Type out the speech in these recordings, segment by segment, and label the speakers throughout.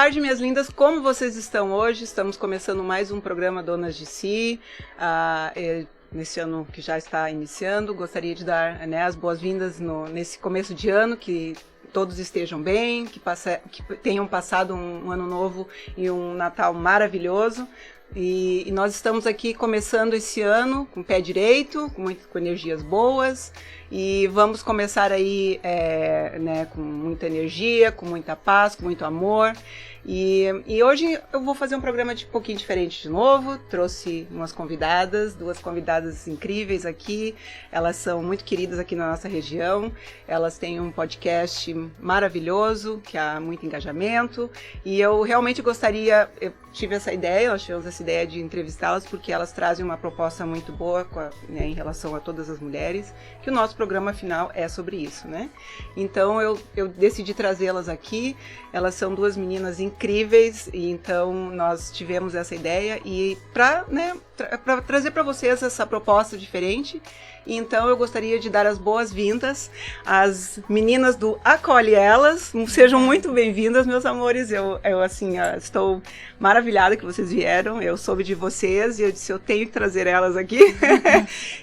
Speaker 1: tarde, minhas lindas, como vocês estão hoje? Estamos começando mais um programa Donas de Si, nesse ano que já está iniciando. Gostaria de dar, né, as boas-vindas nesse começo de ano, que todos estejam bem, que tenham passado um ano novo e um Natal maravilhoso. E nós estamos aqui começando esse ano com o pé direito, com energias boas, e vamos começar aí né, com muita energia, com muita paz, com muito amor. E hoje eu vou fazer um programa um pouquinho diferente de novo. Trouxe duas convidadas incríveis aqui. Elas são muito queridas aqui na nossa região. Elas têm um podcast maravilhoso, que há muito engajamento. E eu realmente gostaria, nós tivemos essa ideia de entrevistá-las, porque elas trazem uma proposta muito boa né, em relação a todas as mulheres, que o nosso programa final é sobre isso, né? Então eu decidi trazê-las aqui. Elas são duas meninas incríveis, e então nós tivemos essa ideia e para trazer para vocês essa proposta diferente. Então eu gostaria de dar as boas-vindas às meninas do Acolhe Elas. Sejam muito bem-vindas, meus amores. Eu estou maravilhada que vocês vieram. Eu soube de vocês e eu disse, eu tenho que trazer elas aqui.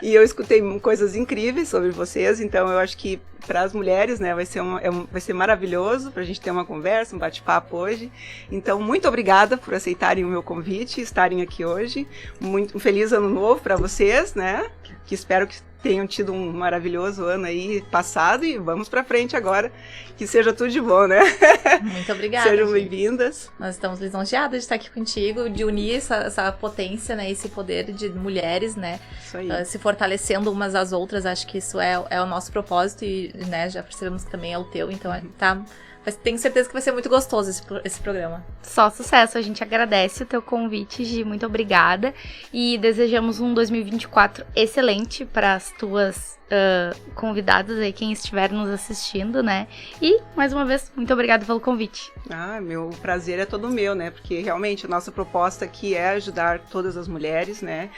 Speaker 1: E eu escutei coisas incríveis sobre vocês, então eu acho que para as mulheres, né, vai ser maravilhoso para a gente ter uma conversa, um bate-papo hoje. Então, muito obrigada por aceitarem o meu convite e estarem aqui hoje. Um feliz ano novo para vocês, né? Que espero que tenham tido um maravilhoso ano aí passado, e vamos para frente agora, que seja tudo de bom, né?
Speaker 2: Muito obrigada.
Speaker 1: Sejam bem-vindas.
Speaker 2: Nós estamos lisonjeadas de estar aqui contigo, de unir essa potência, né, esse poder de mulheres, né?
Speaker 1: Isso aí.
Speaker 2: Se fortalecendo umas às outras. Acho que isso é o nosso propósito e, né, já percebemos que também é o teu, então tenho certeza que vai ser muito gostoso esse programa.
Speaker 3: Só sucesso, a gente agradece o teu convite, Gi, muito obrigada. E desejamos um 2024 excelente para as tuas convidadas aí, quem estiver nos assistindo, né? E, mais uma vez, muito obrigada pelo convite.
Speaker 1: Meu prazer é todo meu, né? Porque realmente a nossa proposta aqui é ajudar todas as mulheres, né?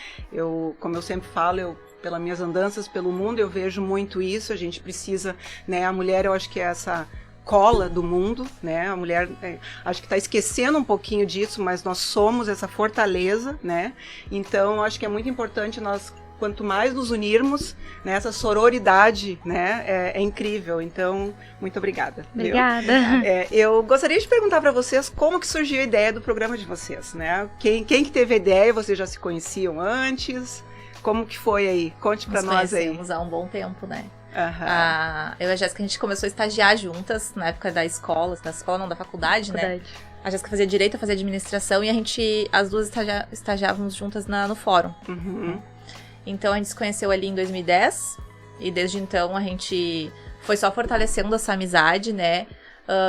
Speaker 1: Como eu sempre falo, pelas minhas andanças pelo mundo, eu vejo muito isso. A gente precisa, né? A mulher, eu acho que é essa cola do mundo, né? A mulher, acho que está esquecendo um pouquinho disso, mas nós somos essa fortaleza, né? Então, acho que é muito importante nós, quanto mais nos unirmos, né, essa sororidade, né, é incrível. Então, muito obrigada.
Speaker 3: Obrigada.
Speaker 1: Eu gostaria de perguntar para vocês como que surgiu a ideia do programa de vocês, né? Quem que teve a ideia? Vocês já se conheciam antes? Como que foi aí? Conte para nós aí.
Speaker 2: Nós conhecemos há um bom tempo, né?
Speaker 1: Uhum.
Speaker 2: Eu e a Jéssica, a gente começou a estagiar juntas na época da faculdade, né? A Jéssica fazia direito, eu fazia administração, e as duas estagiávamos juntas no fórum.
Speaker 1: Uhum.
Speaker 2: Então a gente se conheceu ali em 2010, e desde então a gente foi só fortalecendo essa amizade, né?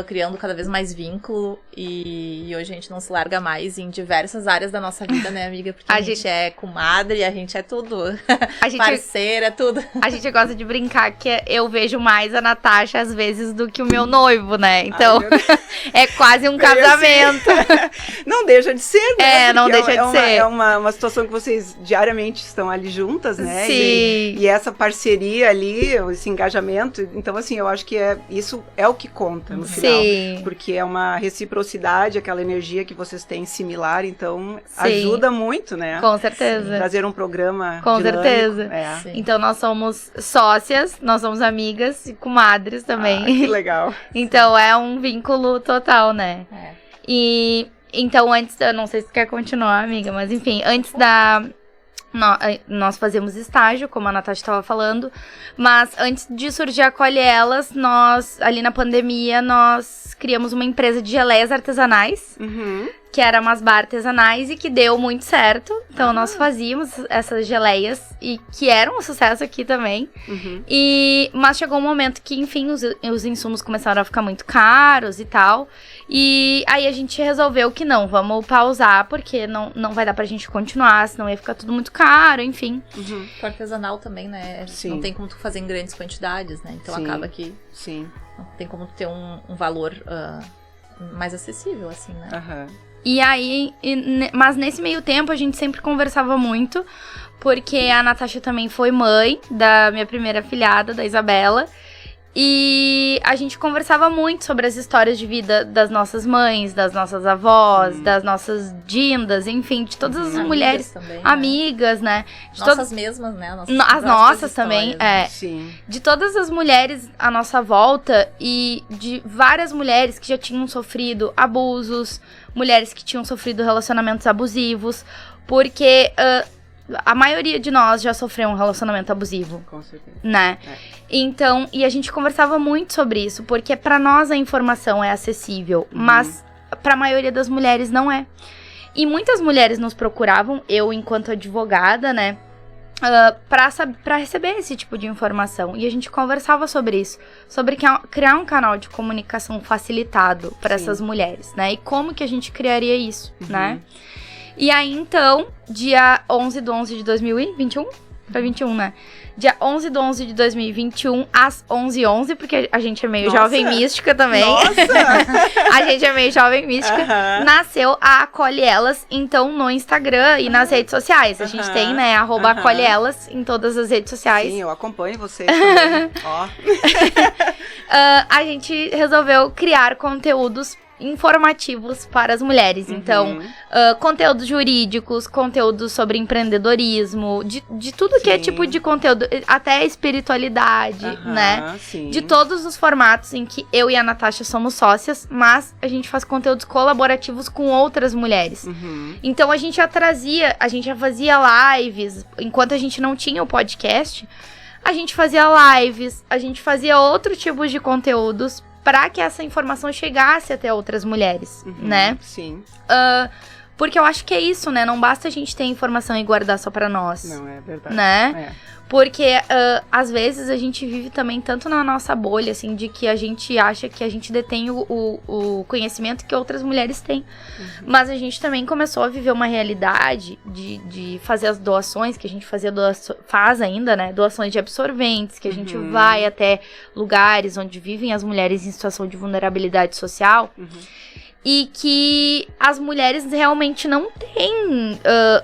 Speaker 2: Criando cada vez mais vínculo, e hoje a gente não se larga mais em diversas áreas da nossa vida, né, amiga? Porque a gente é comadre, a gente é tudo. Parceira, tudo.
Speaker 3: A gente gosta de brincar que eu vejo mais a Natasha às vezes do que o meu noivo, né? Então, é quase um casamento.
Speaker 1: Não deixa de ser, né?
Speaker 3: Não deixa de ser.
Speaker 1: É uma situação que vocês diariamente estão ali juntas, né?
Speaker 3: Sim.
Speaker 1: E essa parceria ali, esse engajamento. Então, assim, eu acho que isso é o que conta no final.
Speaker 3: Sim.
Speaker 1: Porque é uma reciprocidade, aquela energia que vocês têm similar, então ajuda muito, né?
Speaker 3: Com certeza.
Speaker 1: Trazer um programa
Speaker 3: com
Speaker 1: dinâmico.
Speaker 3: certeza. Então nós somos sócias, nós somos amigas e comadres também.
Speaker 1: Que legal.
Speaker 3: Então é um vínculo total, né? E então eu não sei se quer continuar, amiga, mas enfim, antes nós fazemos estágio, como a Natasha estava falando, mas antes de surgir a Acolhe Elas, ali na pandemia, nós criamos uma empresa de geleias artesanais, que era umas bar artesanais e que deu muito certo. Então nós fazíamos essas geleias, e que eram um sucesso aqui também. Mas chegou um momento que, enfim, os insumos começaram a ficar muito caros e tal. E aí a gente resolveu que vamos pausar, porque não vai dar pra gente continuar, senão ia ficar tudo muito caro, enfim.
Speaker 2: O artesanal também, né? Sim. Não tem como tu fazer em grandes quantidades, né? Então acaba que não tem como tu ter um valor mais acessível, assim, né?
Speaker 3: E aí, mas nesse meio tempo a gente sempre conversava muito, porque a Natasha também foi mãe da minha primeira afilhada, da Isabela. E a gente conversava muito sobre as histórias de vida das nossas mães, das nossas avós, das nossas dindas, enfim, de todas as mulheres,
Speaker 2: também,
Speaker 3: amigas, né? De
Speaker 2: nossas mesmas, né?
Speaker 3: As nossas também,
Speaker 1: Sim.
Speaker 3: De todas as mulheres à nossa volta e de várias mulheres que já tinham sofrido abusos, mulheres que tinham sofrido relacionamentos abusivos, porque a maioria de nós já sofreu um relacionamento abusivo.
Speaker 1: Com certeza.
Speaker 3: Né? Então, e a gente conversava muito sobre isso, porque pra nós a informação é acessível, mas pra maioria das mulheres não é. E muitas mulheres nos procuravam, eu enquanto advogada, né, pra receber esse tipo de informação. E a gente conversava sobre isso, sobre criar um canal de comunicação facilitado para essas mulheres, né? E como que a gente criaria isso, né? E aí, então, dia 11/11 de 2021, foi 21, né? Dia 11/11 de 2021, às 11h11, porque a gente é meio jovem mística também. A gente é meio jovem mística. Nasceu a Acolhe Elas, então, no Instagram e nas redes sociais. A gente tem, né, @Acolhe Elas em todas as redes sociais.
Speaker 1: Sim, eu acompanho vocês também. Ó.
Speaker 3: A gente resolveu criar conteúdos informativos para as mulheres. Então, conteúdos jurídicos, conteúdos sobre empreendedorismo, de tudo que é tipo de conteúdo, até espiritualidade, né?
Speaker 1: Sim.
Speaker 3: De todos os formatos em que eu e a Natasha somos sócias, mas a gente faz conteúdos colaborativos com outras mulheres. Então, a gente já fazia lives, enquanto a gente não tinha o podcast, a gente fazia lives, a gente fazia outro tipo de conteúdos para que essa informação chegasse até outras mulheres, né?
Speaker 1: Sim.
Speaker 3: Porque eu acho que é isso, né? Não basta a gente ter informação e guardar só pra nós.
Speaker 1: Não, é verdade.
Speaker 3: Né? Porque, às vezes, a gente vive também tanto na nossa bolha, assim, de que a gente acha que a gente detém o conhecimento que outras mulheres têm. Mas a gente também começou a viver uma realidade de fazer as doações, que a gente faz ainda, né? Doações de absorventes, que a gente vai até lugares onde vivem as mulheres em situação de vulnerabilidade social. E que as mulheres realmente não têm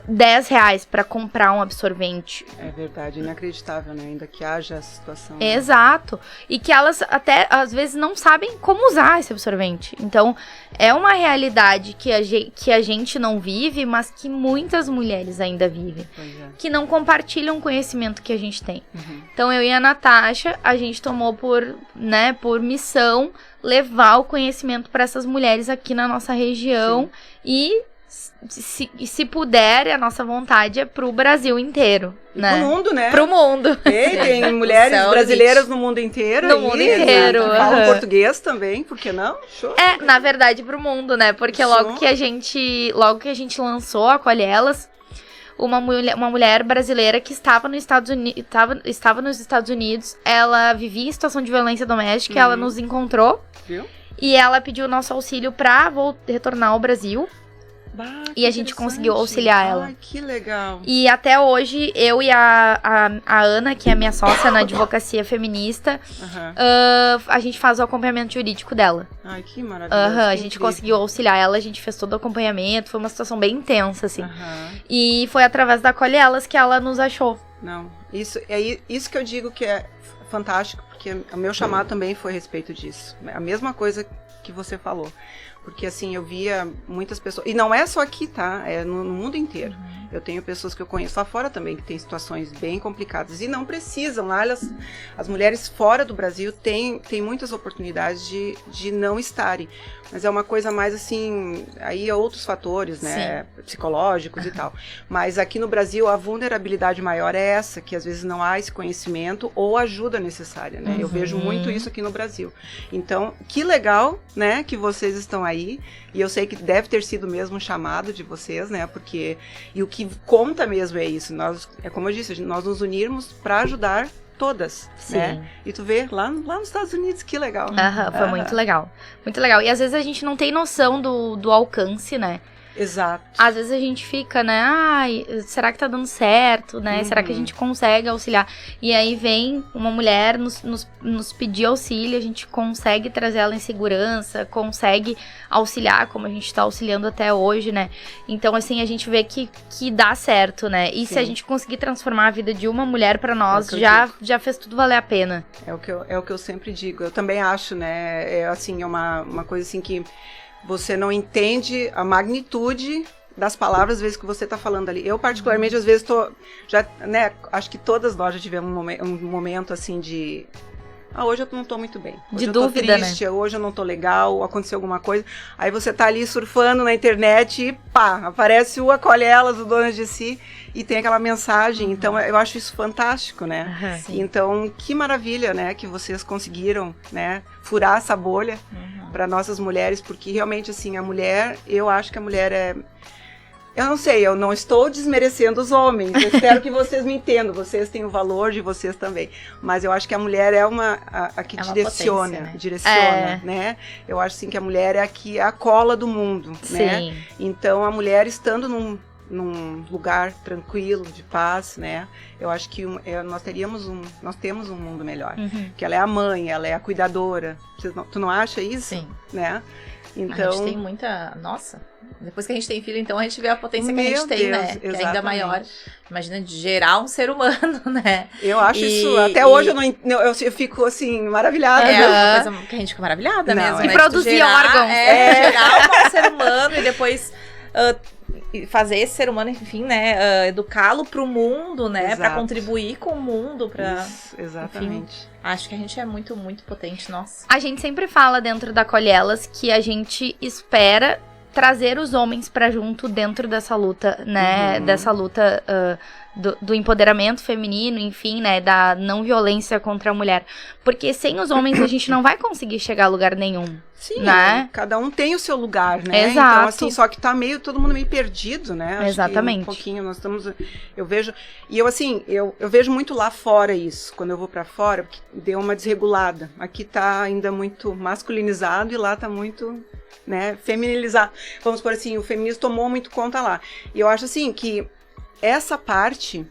Speaker 3: R$10 para comprar um absorvente.
Speaker 1: É verdade, inacreditável, né? Ainda que haja essa situação.
Speaker 3: Exato. E que elas até, às vezes, não sabem como usar esse absorvente. Então, é uma realidade que a gente não vive, mas que muitas mulheres ainda vivem. Que não compartilham o conhecimento que a gente tem. Então, eu e a Natasha, a gente tomou por missão levar o conhecimento para essas mulheres aqui na nossa região. E se puder, a nossa vontade é pro Brasil inteiro, né?
Speaker 1: Pro mundo, né?
Speaker 3: Pro mundo.
Speaker 1: Tem mulheres brasileiras no mundo inteiro.
Speaker 3: No mundo inteiro.
Speaker 1: Falam português também, por que não? Show.
Speaker 3: Na verdade, pro mundo, né? Porque logo que a gente lançou a Acolhe Elas, uma mulher brasileira que estava nos Estados Unidos, ela vivia em situação de violência doméstica, ela nos encontrou.
Speaker 1: Viu?
Speaker 3: E ela pediu o nosso auxílio pra retornar ao Brasil. E a gente conseguiu auxiliar ela.
Speaker 1: Ai, que legal.
Speaker 3: E até hoje, eu e a Ana, que é minha sócia na advocacia feminista, a gente faz o acompanhamento jurídico dela.
Speaker 1: Ai, que maravilhoso.
Speaker 3: A gente conseguiu auxiliar ela, a gente fez todo o acompanhamento, foi uma situação bem intensa, assim. E foi através da Acolhe Elas que ela nos achou.
Speaker 1: Não, isso que eu digo que é fantástico, porque o meu chamado também foi a respeito disso. A mesma coisa que você falou. Porque, assim, eu via muitas pessoas... E não é só aqui, tá? É no mundo inteiro. Eu tenho pessoas que eu conheço lá fora também, que têm situações bem complicadas. E não precisam. Lá, as mulheres fora do Brasil têm muitas oportunidades de não estarem. Mas é uma coisa mais, assim... Aí é outros fatores, né? Sim. Psicológicos e tal. Mas aqui no Brasil, a vulnerabilidade maior é essa, que às vezes não há esse conhecimento ou ajuda necessária, né? Eu vejo muito isso aqui no Brasil. Então, que legal, né? Que vocês estão aí. E eu sei que deve ter sido mesmo um chamado de vocês, né? Porque... E o que conta mesmo é isso. É como eu disse, nós nos unirmos para ajudar todas, né? E tu vê lá nos Estados Unidos, que legal.
Speaker 3: Foi muito legal. Muito legal. E às vezes a gente não tem noção do alcance, né?
Speaker 1: Exato.
Speaker 3: Às vezes a gente fica, né? Ai, será que tá dando certo, né? Será que a gente consegue auxiliar? E aí vem uma mulher nos pedir auxílio, a gente consegue trazer ela em segurança, consegue auxiliar, como a gente tá auxiliando até hoje, né? Então, assim, a gente vê que dá certo, né? E se a gente conseguir transformar a vida de uma mulher pra nós, já fez tudo valer a pena.
Speaker 1: É o que eu sempre digo. Eu também acho, né? É uma coisa assim que você não entende a magnitude das palavras, às vezes, que você está falando ali. Eu, particularmente, às vezes, acho que todas nós já tivemos um momento, assim, de... hoje eu não tô muito bem. Hoje
Speaker 3: de dúvida,
Speaker 1: eu tô triste,
Speaker 3: né?
Speaker 1: Hoje eu não tô legal, aconteceu alguma coisa. Aí você tá ali surfando na internet e pá, aparece o Acolhe Elas, o Donas de Si, e tem aquela mensagem. Então, eu acho isso fantástico, né? Então, que maravilha, né, que vocês conseguiram, né, furar essa bolha para nossas mulheres, porque realmente, assim, a mulher, eu acho que a mulher é... Eu não sei, eu não estou desmerecendo os homens, eu espero que vocês me entendam, vocês têm o valor de vocês também, mas eu acho que a mulher é a que direciona, né? Eu acho, assim, que a mulher é a cola do mundo, né? Então, a mulher estando num lugar tranquilo, de paz, né? Eu acho que nós temos um mundo melhor, que ela é a mãe, ela é a cuidadora. Tu não acha isso?
Speaker 2: Sim.
Speaker 1: Né? Então,
Speaker 2: a gente tem muita... Nossa, depois que a gente tem filho, então a gente vê a potência que a gente tem, né? Que é ainda maior. Imagina, de gerar um ser humano, né?
Speaker 1: Eu acho isso... Até hoje eu fico, assim, maravilhada.
Speaker 2: É uma coisa que a gente fica maravilhada mesmo,
Speaker 3: e
Speaker 2: né?
Speaker 3: produzir órgãos.
Speaker 2: Gerar um ser humano e depois... fazer esse ser humano, enfim, né, educá-lo pro mundo, né, para contribuir com o mundo,
Speaker 1: Isso, exatamente.
Speaker 2: Enfim, acho que a gente é muito, muito potente, nossa.
Speaker 3: A gente sempre fala dentro da Acolhe Elas que a gente espera trazer os homens pra junto dentro dessa luta, né, dessa luta do empoderamento feminino, enfim, né, da não violência contra a mulher, porque sem os homens a gente não vai conseguir chegar a lugar nenhum.
Speaker 1: Sim,
Speaker 3: né?
Speaker 1: Cada um tem o seu lugar, né?
Speaker 3: Exato.
Speaker 1: Então, assim, só que tá todo mundo meio perdido, né? Acho
Speaker 3: exatamente.
Speaker 1: Que um pouquinho, nós estamos... Eu vejo... E eu, assim, eu vejo muito lá fora isso. Quando eu vou pra fora, porque deu uma desregulada. Aqui tá ainda muito masculinizado e lá tá muito, né, feminilizado. Vamos por assim, o feminismo tomou muito conta lá. E eu acho, assim, que essa parte...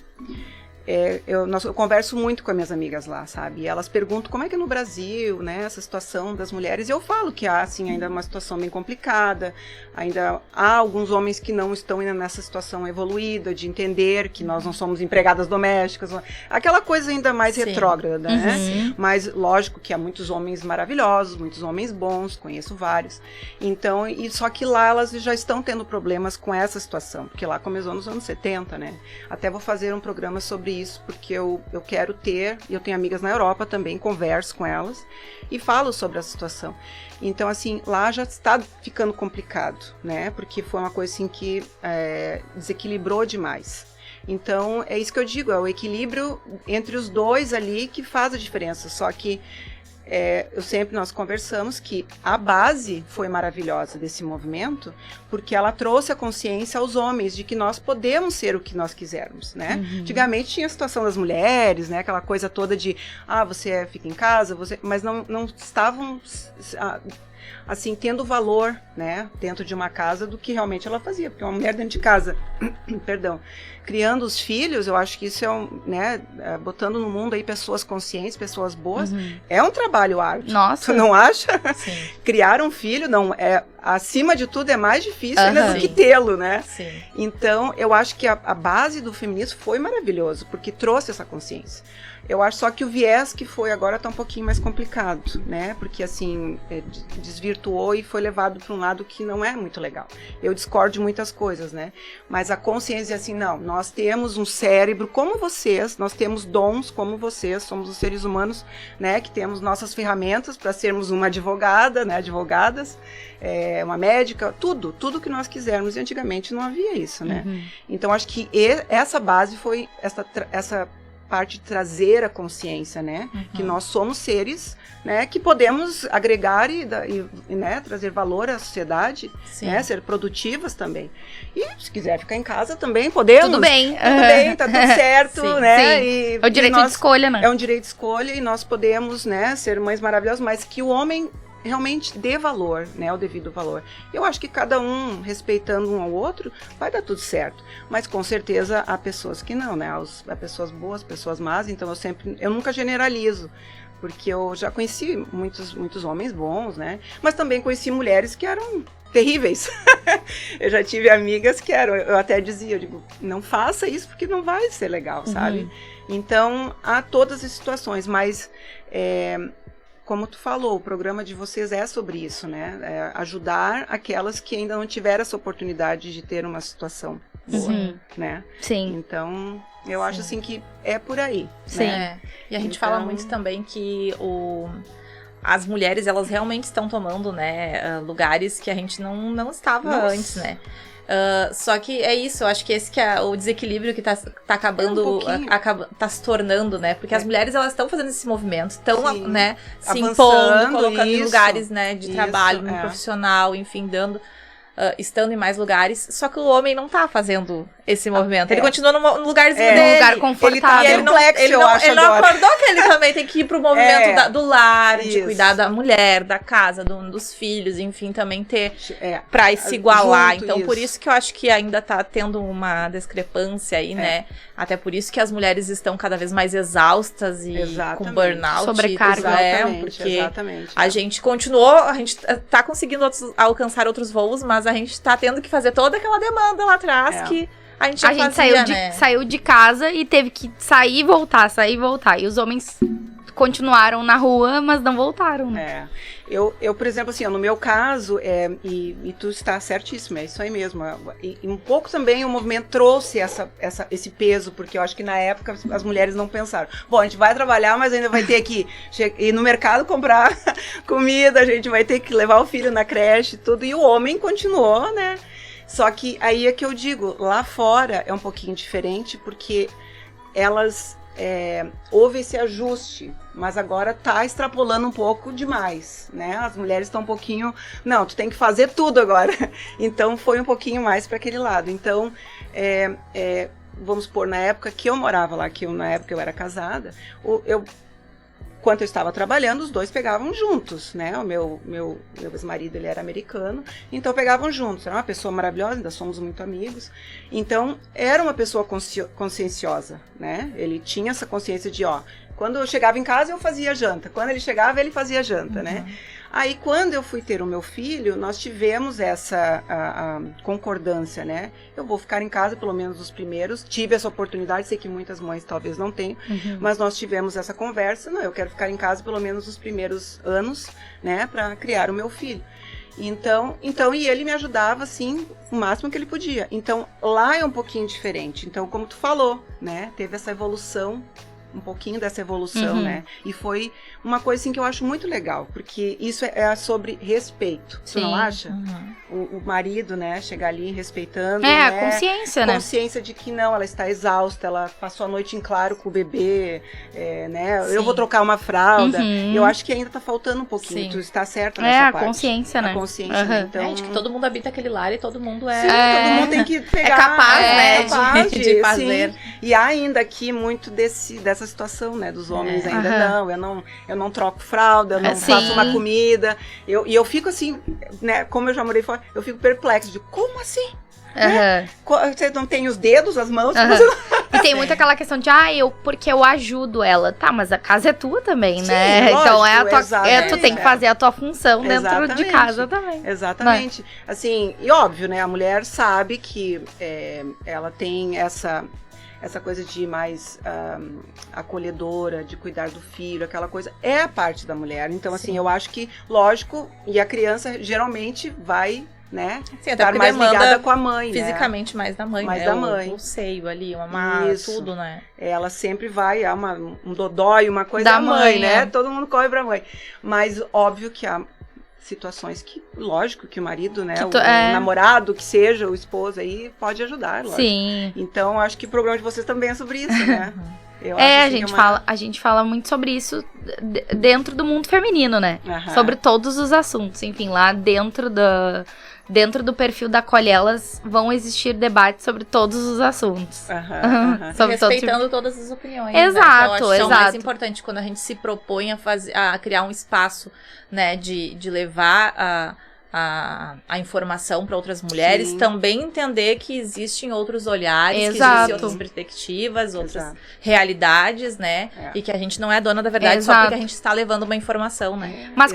Speaker 1: Eu converso muito com as minhas amigas lá, sabe? E elas perguntam como é que é no Brasil, né, essa situação das mulheres. E eu falo que há, assim, ainda uma situação bem complicada. Ainda há alguns homens que não estão ainda nessa situação evoluída, de entender que nós não somos empregadas domésticas. Aquela coisa ainda mais retrógrada, né? Mas, lógico que há muitos homens maravilhosos, muitos homens bons, conheço vários. Então, só que lá elas já estão tendo problemas com essa situação. Porque lá começou nos anos 70, né? Até vou fazer um programa sobre isso, porque eu quero eu tenho amigas na Europa também, converso com elas e falo sobre a situação. Então, assim, lá já está ficando complicado, né? Porque foi uma coisa, assim, que desequilibrou demais. Então, é isso que eu digo, é o equilíbrio entre os dois ali que faz a diferença. Só que nós conversamos que a base foi maravilhosa desse movimento, porque ela trouxe a consciência aos homens de que nós podemos ser o que nós quisermos, né? Antigamente tinha a situação das mulheres, né? Aquela coisa toda de, você fica em casa, mas não estavam... assim, tendo valor, né, dentro de uma casa do que realmente ela fazia, porque uma mulher dentro de casa, criando os filhos, eu acho que isso botando no mundo aí pessoas conscientes, pessoas boas, é um trabalho árduo.
Speaker 3: Nossa.
Speaker 1: Tu não acha?
Speaker 2: Sim.
Speaker 1: Criar um filho, acima de tudo, é mais difícil ainda do que tê-lo, né?
Speaker 2: Sim.
Speaker 1: Então, eu acho que a base do feminismo foi maravilhoso, porque trouxe essa consciência. Eu acho só que o viés que foi agora tá um pouquinho mais complicado, né? Porque, assim, desvirtuou e foi levado para um lado que não é muito legal. Eu discordo de muitas coisas, né? Mas a consciência é assim, não, nós temos um cérebro como vocês, nós temos dons como vocês, somos os seres humanos, né? Que temos nossas ferramentas para sermos uma advogada, né? Advogadas, uma médica, tudo que nós quisermos. E antigamente não havia isso, né? Então, acho que essa base foi essa parte de trazer a consciência, né? Que nós somos seres, né? Que podemos agregar e né? Trazer valor à sociedade, né? Ser produtivas também. E se quiser ficar em casa também, podemos.
Speaker 3: Tudo bem,
Speaker 1: tá tudo certo,
Speaker 3: sim,
Speaker 1: né?
Speaker 3: Sim.
Speaker 1: E
Speaker 3: é o direito de escolha, né?
Speaker 1: É um direito de escolha e nós podemos, né? Ser mães maravilhosas, mas que o homem realmente dê valor, né, o devido valor. Eu acho que cada um, respeitando um ao outro, vai dar tudo certo. Mas com certeza há pessoas que não, né, há pessoas boas, pessoas más, então eu nunca generalizo. Porque eu já conheci muitos homens bons, né, mas também conheci mulheres que eram terríveis. Eu já tive amigas que eu até dizia, eu digo, não faça isso porque não vai ser legal, sabe? Então, há todas as situações, mas como tu falou, o programa de vocês é sobre isso, né? Ajudar aquelas que ainda não tiveram essa oportunidade de ter uma situação boa, né?
Speaker 3: Sim.
Speaker 1: Então, eu acho assim que é por aí.
Speaker 3: Sim.
Speaker 1: Né?
Speaker 2: E a gente fala muito também que as mulheres, elas realmente estão tomando, né, lugares que a gente não estava antes, né? Só que é isso, eu acho que esse que é o desequilíbrio que tá acabando, tá se tornando, né? Porque as mulheres, elas estão fazendo esse movimento, estão, né, se impondo, colocando em lugares, né, de trabalho, no profissional, enfim, estando em mais lugares, só que o homem não tá fazendo esse movimento. Ele continua no lugarzinho dele.
Speaker 3: Um lugar confortável.
Speaker 1: Ele
Speaker 2: não acordou que ele também tem que ir pro movimento do lar, de cuidar da mulher, da casa, dos filhos, enfim, também ter pra se igualar. Então, por isso que eu acho que ainda tá tendo uma discrepância aí, né? Até por isso que as mulheres estão cada vez mais exaustas e com burnout.
Speaker 3: Sobrecarga.
Speaker 2: Porque a gente continuou, a gente tá conseguindo alcançar outros voos, mas a gente tá tendo que fazer toda aquela demanda lá atrás que a gente já fazia,
Speaker 3: saiu de casa e teve que sair e voltar. E os homens continuaram na rua, mas não voltaram, né?
Speaker 1: Eu, por exemplo, assim, no meu caso, e tu está certíssimo, é isso aí mesmo. E um pouco também o movimento trouxe esse peso, porque eu acho que na época as mulheres não pensaram. Bom, a gente vai trabalhar, mas ainda vai ter que ir no mercado comprar comida, a gente vai ter que levar o filho na creche, tudo. E o homem continuou, né? Só que aí é que eu digo, lá fora é um pouquinho diferente, porque houve esse ajuste, mas agora tá extrapolando um pouco demais, né? As mulheres estão um pouquinho, não, tu tem que fazer tudo agora. Então foi um pouquinho mais para aquele lado. Então, vamos supor, na época que eu morava lá, na época eu era casada, enquanto eu estava trabalhando, os dois pegavam juntos, né? O meu ex-marido, ele era americano, então pegavam juntos. Era uma pessoa maravilhosa, ainda somos muito amigos. Então, era uma pessoa conscienciosa, né? Ele tinha essa consciência de, quando eu chegava em casa, eu fazia janta. Quando ele chegava, ele fazia janta, né? Aí, quando eu fui ter o meu filho, nós tivemos essa concordância, né? Eu vou ficar em casa, pelo menos os primeiros. Tive essa oportunidade, sei que muitas mães talvez não tenham, mas nós tivemos essa conversa. Não, eu quero ficar em casa pelo menos os primeiros anos, né? Para criar o meu filho. Então, e ele me ajudava, assim, o máximo que ele podia. Então, lá é um pouquinho diferente. Então, como tu falou, né? Teve essa evolução, um pouquinho dessa evolução, né? E foi uma coisa, assim, que eu acho muito legal, porque isso é sobre respeito. Sim. Tu não acha? O marido, né? Chegar ali respeitando, né?
Speaker 3: A consciência, né?
Speaker 1: Consciência de que não, ela está exausta, ela passou a noite em claro com o bebê, né?
Speaker 2: Sim.
Speaker 1: Eu vou trocar uma fralda. Eu acho que ainda tá faltando um pouquinho. Sim. Tu está certa nessa parte.
Speaker 3: A consciência, né?
Speaker 1: A consciência, né? Então...
Speaker 2: de que todo mundo habita aquele lar e todo mundo
Speaker 1: Sim, todo mundo tem que pegar.
Speaker 2: É capaz, né?
Speaker 1: Capaz
Speaker 2: de fazer.
Speaker 1: Sim. E há ainda aqui muito dessa situação, né? Dos homens ainda eu não troco fralda, eu não faço uma comida. E eu fico assim, né? Como eu já morei fora, eu fico perplexo de como assim? Né? Você não tem os dedos, as mãos?
Speaker 3: E tem muito aquela questão de, porque eu ajudo ela. Tá, mas a casa é tua também, né?
Speaker 1: Lógico,
Speaker 3: então tu tem que fazer a tua função dentro de casa também.
Speaker 1: Exatamente. Né? Assim, e óbvio, né? A mulher sabe que ela tem essa coisa de mais acolhedora, de cuidar do filho, aquela coisa, é a parte da mulher. Então, assim, eu acho que, lógico, e a criança geralmente vai, né, estar mais ligada com a mãe,
Speaker 2: fisicamente, né? Mais da mãe,
Speaker 1: mais
Speaker 2: né?
Speaker 1: da mãe.
Speaker 2: O seio ali, uma mala, tudo, né?
Speaker 1: Ela sempre vai, um dodói, uma coisa da mãe, né? Todo mundo corre pra mãe. Mas, óbvio que há situações que, lógico, que o marido, né, o namorado, que seja, o esposo aí, pode ajudar, lógico.
Speaker 3: Sim.
Speaker 1: Então, acho que o programa de vocês também é sobre isso, né?
Speaker 3: A gente fala muito sobre isso dentro do mundo feminino, né? Sobre todos os assuntos, enfim, lá dentro dentro do perfil da Acolhe Elas vão existir debates sobre todos os assuntos.
Speaker 2: Sobre respeitando todas as opiniões.
Speaker 3: Exato,
Speaker 2: né? Que eu acho que é o mais importante quando a gente se propõe a criar um espaço, né, de levar a informação para outras mulheres, Sim. também entender que existem outros olhares, Exato. Que existem outras perspectivas, outras realidades, né? E que a gente não é dona da verdade só porque a gente está levando uma informação, né?
Speaker 3: Mas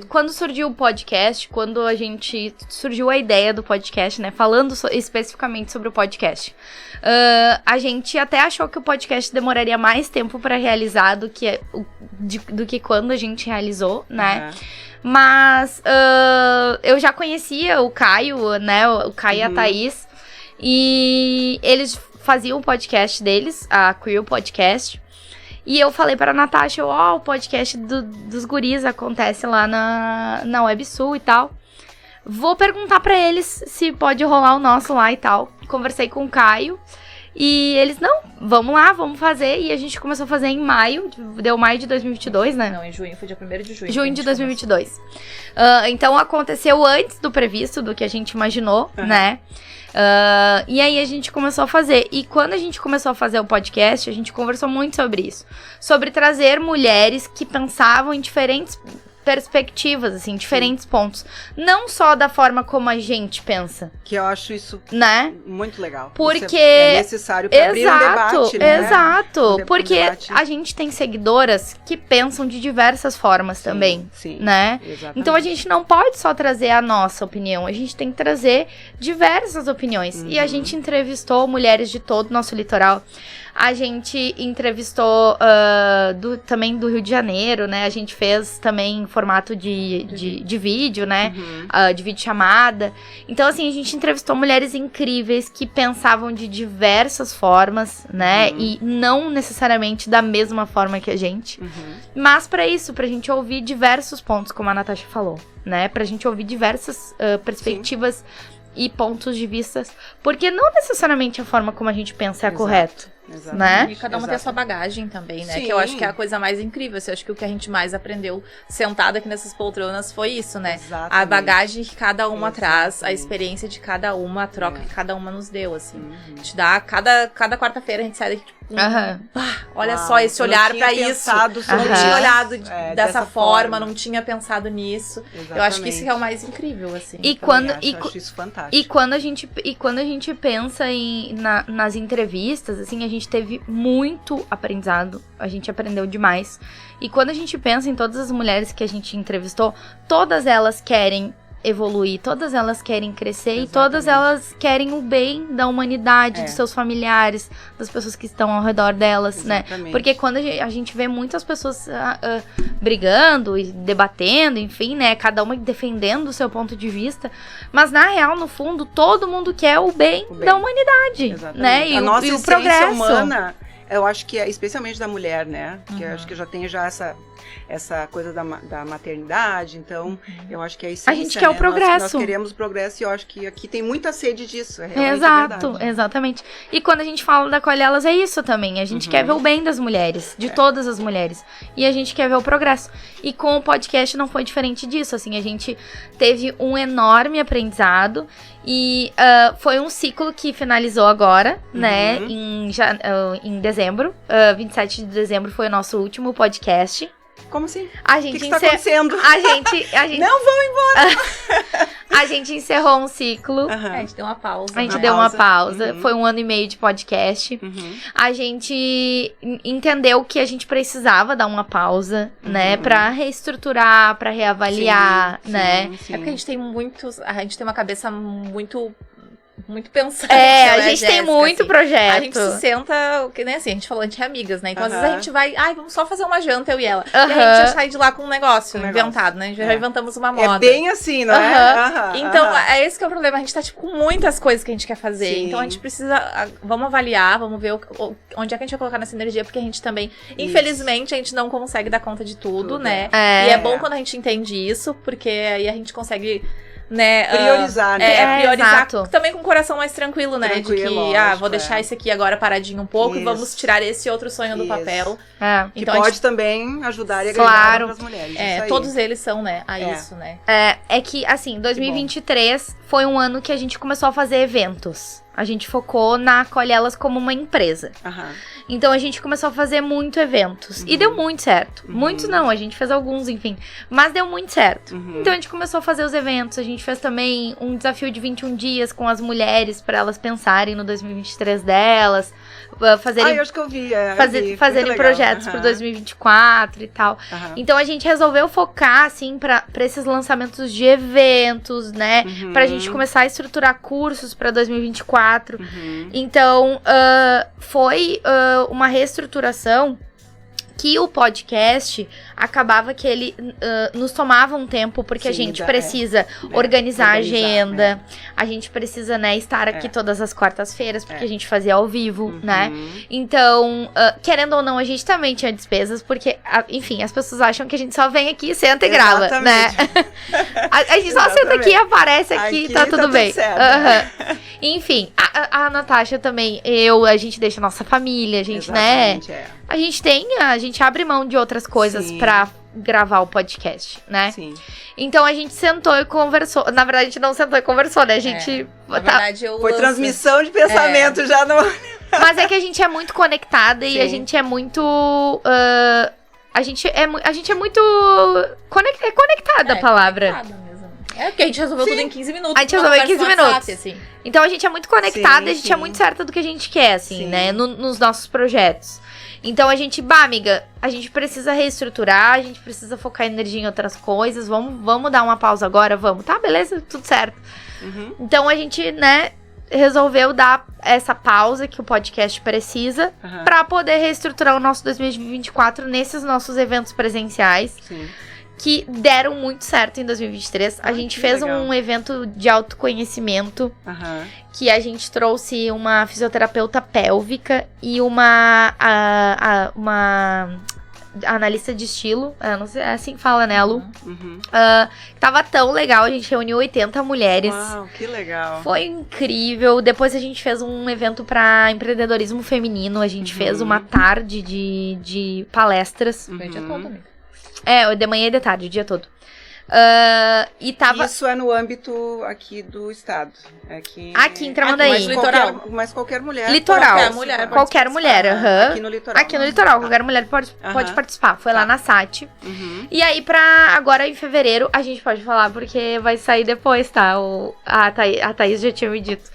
Speaker 3: quando surgiu o podcast, quando surgiu a ideia do podcast, né? Falando especificamente sobre o podcast, a gente até achou que o podcast demoraria mais tempo para realizar do que quando a gente realizou, né? Mas eu já conhecia o Caio, né? O Caio e a Thaís. E eles faziam o podcast deles, a Queer Podcast. E eu falei pra Natasha, o podcast dos guris acontece lá na WebSul e tal. Vou perguntar pra eles se pode rolar o nosso lá e tal. Conversei com o Caio. E eles, não, vamos lá, vamos fazer. E a gente começou a fazer em maio, deu maio de 2022, né?
Speaker 2: Não, em junho, foi dia 1º de junho.
Speaker 3: Junho de 2022. Então aconteceu antes do previsto, do que a gente imaginou, né? E aí a gente começou a fazer. E quando a gente começou a fazer o podcast, a gente conversou muito sobre isso. Sobre trazer mulheres que pensavam em diferentes perspectivas, assim, diferentes pontos. Não só da forma como a gente pensa.
Speaker 1: Que eu acho isso muito legal.
Speaker 3: Porque
Speaker 1: é necessário para abrir um debate, né?
Speaker 3: Exato. Porque a gente tem seguidoras que pensam de diversas formas também, né? Exatamente. Então a gente não pode só trazer a nossa opinião, a gente tem que trazer diversas opiniões. E a gente entrevistou mulheres de todo o nosso litoral. A gente entrevistou também do Rio de Janeiro, né? A gente fez também em formato de vídeo, né? De videochamada. Então, assim, a gente entrevistou mulheres incríveis que pensavam de diversas formas, né? E não necessariamente da mesma forma que a gente. Mas pra gente ouvir diversos pontos, como a Natasha falou, né? Pra gente ouvir diversas perspectivas e pontos de vista. Porque não necessariamente a forma como a gente pensa é a correta. Né?
Speaker 2: E cada uma tem a sua bagagem também, né? Que eu acho que é a coisa mais incrível. Eu acho que o que a gente mais aprendeu sentada aqui nessas poltronas foi isso, né? Exatamente. A bagagem que cada uma traz, a experiência de cada uma, a troca que cada uma nos deu, assim. A gente dá, cada quarta-feira a gente sai daqui, tipo, olha só esse olhar pra isso. Não tinha olhado dessa forma, não tinha pensado nisso. Exatamente. Eu acho que isso é o mais incrível, assim.
Speaker 1: Eu acho isso fantástico.
Speaker 3: E quando a gente pensa nas entrevistas, assim, a gente teve muito aprendizado, a gente aprendeu demais. E quando a gente pensa em todas as mulheres que a gente entrevistou, todas elas querem evoluir, todas elas querem crescer. Exatamente. E todas elas querem o bem da humanidade, dos seus familiares, das pessoas que estão ao redor delas, Exatamente. Né? Porque quando a gente vê muitas pessoas brigando e debatendo, enfim, né? Cada uma defendendo o seu ponto de vista, mas na real, no fundo, todo mundo quer o bem da humanidade, Exatamente. Né? E
Speaker 1: a nossa
Speaker 3: o progresso
Speaker 1: humana, eu acho que é especialmente da mulher, né? Que eu acho que já tem essa coisa da maternidade, então eu acho que é isso.
Speaker 3: A gente quer o progresso.
Speaker 1: Nós queremos o progresso e eu acho que aqui tem muita sede disso.
Speaker 3: Exato, exatamente. E quando a gente fala da Acolhe Elas, é isso também. A gente quer ver o bem das mulheres, de todas as mulheres. E a gente quer ver o progresso. E com o podcast não foi diferente disso, assim. A gente teve um enorme aprendizado. E foi um ciclo que finalizou agora, né? Em dezembro. 27 de dezembro foi o nosso último podcast.
Speaker 1: Como assim?
Speaker 3: A gente
Speaker 1: o que está acontecendo?
Speaker 3: A gente
Speaker 1: não vão embora!
Speaker 3: A gente encerrou um ciclo.
Speaker 2: A gente deu uma pausa.
Speaker 3: A gente deu uma pausa. Foi 1 ano e meio de podcast. A gente entendeu que a gente precisava dar uma pausa, né? Pra reestruturar, pra reavaliar, né?
Speaker 2: Sim. É porque a gente tem uma cabeça muito pensante.
Speaker 3: A gente tem muito
Speaker 2: assim.
Speaker 3: projeto.
Speaker 2: A gente se senta, que nem assim, a gente falou, a gente é amigas, né? Então, às vezes a gente vai, vamos só fazer uma janta, eu e ela. E a gente já sai de lá com um negócio inventado, né? Já inventamos uma moda.
Speaker 1: É bem assim, não é?
Speaker 2: Então, é esse que é o problema. A gente tá, tipo, com muitas coisas que a gente quer fazer. Sim. Então, a gente precisa, vamos avaliar, vamos ver onde é que a gente vai colocar nessa energia, porque a gente também, infelizmente, a gente não consegue dar conta de tudo, né? E é bom quando a gente entende isso, porque aí a gente consegue né?
Speaker 1: Priorizar, né?
Speaker 2: Priorizar
Speaker 3: exato.
Speaker 2: também com o coração mais tranquilo, né?
Speaker 1: Tranquilo,
Speaker 2: de que,
Speaker 1: lógico,
Speaker 2: vou deixar esse aqui agora paradinho um pouco e
Speaker 1: Isso.
Speaker 2: vamos tirar esse outro sonho do
Speaker 1: Isso.
Speaker 2: papel.
Speaker 1: Que
Speaker 2: Então,
Speaker 1: pode também ajudar e agregar
Speaker 3: Claro.
Speaker 1: outras mulheres. Isso aí.
Speaker 2: todos eles são, né? Isso, né?
Speaker 3: É que, assim, 2023 foi um ano que a gente começou a fazer eventos. A gente focou na Acolhe Elas como uma empresa.
Speaker 1: Aham.
Speaker 3: Então a gente começou a fazer muito eventos. E deu muito certo.
Speaker 1: Uhum.
Speaker 3: Muitos não, a gente fez alguns, enfim. Mas deu muito certo.
Speaker 1: Uhum.
Speaker 3: Então a gente começou a fazer os eventos. A gente fez também um desafio de 21 dias com as mulheres para elas pensarem no 2023 delas. Fazerem,
Speaker 1: eu acho que eu vi.
Speaker 3: fazerem projetos pro 2024 e tal.
Speaker 1: Aham.
Speaker 3: Então a gente resolveu focar, assim, pra esses lançamentos de eventos, né?
Speaker 1: Uhum.
Speaker 3: Pra gente começar a estruturar cursos pra 2024.
Speaker 1: Uhum.
Speaker 3: Então, foi uma reestruturação que o podcast acabava que ele nos tomava um tempo, porque a
Speaker 1: Sim,
Speaker 3: gente precisa organizar a agenda, a gente precisa, né, estar aqui todas as quartas-feiras, porque a gente fazia ao vivo, né? Então, querendo ou não, a gente também tinha despesas, porque, enfim, as pessoas acham que a gente só vem aqui, senta e grava, né? A gente só senta aqui, aparece aqui, tá tudo bem.
Speaker 1: Certo.
Speaker 3: Enfim, a Natasha também, a gente deixa a nossa família, a gente,
Speaker 1: Exatamente,
Speaker 3: né? A gente abre mão de outras coisas
Speaker 1: Sim.
Speaker 3: pra gravar o podcast, né?
Speaker 1: Sim.
Speaker 3: Então a gente sentou e conversou. Na verdade, a gente não sentou e conversou, né? A gente.
Speaker 2: Na verdade, eu
Speaker 1: Foi
Speaker 2: lanço-
Speaker 1: transmissão de pensamento já no.
Speaker 3: Mas é que a gente é muito conectada e a
Speaker 1: Sim.
Speaker 3: gente é muito. A gente é muito. Conectada a palavra.
Speaker 2: Conectada mesmo. Porque a gente resolveu tudo em 15 minutos.
Speaker 3: A gente
Speaker 2: numa
Speaker 3: resolveu em
Speaker 2: conversa
Speaker 3: 15
Speaker 2: no
Speaker 3: minutos.
Speaker 2: WhatsApp, assim.
Speaker 3: Então a gente é muito conectada
Speaker 1: Sim,
Speaker 3: e a gente
Speaker 1: sim.
Speaker 3: é muito certa do que a gente quer, assim,
Speaker 1: Sim.
Speaker 3: né? Nos nossos projetos. Então a gente, amiga, a gente precisa reestruturar, a gente precisa focar energia em outras coisas. Vamos dar uma pausa agora? Vamos. Tá, beleza, tudo certo.
Speaker 1: Uhum.
Speaker 3: Então a gente, né, resolveu dar essa pausa que o podcast precisa
Speaker 1: Aham.
Speaker 3: pra poder reestruturar o nosso 2024 nesses nossos eventos presenciais.
Speaker 1: Sim.
Speaker 3: Que deram muito certo em 2023. A
Speaker 1: Ai,
Speaker 3: gente
Speaker 1: que
Speaker 3: fez
Speaker 1: legal.
Speaker 3: um evento de autoconhecimento,
Speaker 1: Aham.
Speaker 3: que a gente trouxe uma fisioterapeuta pélvica e uma analista de estilo, não sei, é assim que fala, né, Lu?
Speaker 1: Uhum.
Speaker 3: Tava tão legal, a gente reuniu 80 mulheres.
Speaker 1: Uau, que legal.
Speaker 3: Foi incrível. Depois a gente fez um evento para empreendedorismo feminino. A gente fez uma tarde de palestras.
Speaker 2: Foi o dia todo, amiga.
Speaker 3: De manhã e de tarde, o dia todo. E tava...
Speaker 1: Isso é no âmbito aqui do estado. Aqui
Speaker 3: Em Tramandaí.
Speaker 1: Mas
Speaker 2: Litoral.
Speaker 1: Mas qualquer mulher.
Speaker 3: Litoral.
Speaker 2: Qualquer mulher pode
Speaker 3: Qualquer mulher, aham.
Speaker 1: Aqui no litoral.
Speaker 3: Aqui no litoral, qualquer mulher pode
Speaker 1: Aham.
Speaker 3: participar. Foi lá na SAT.
Speaker 1: Uhum.
Speaker 3: E aí, agora em fevereiro, a gente pode falar, porque vai sair depois, tá? A Thaís já tinha me dito.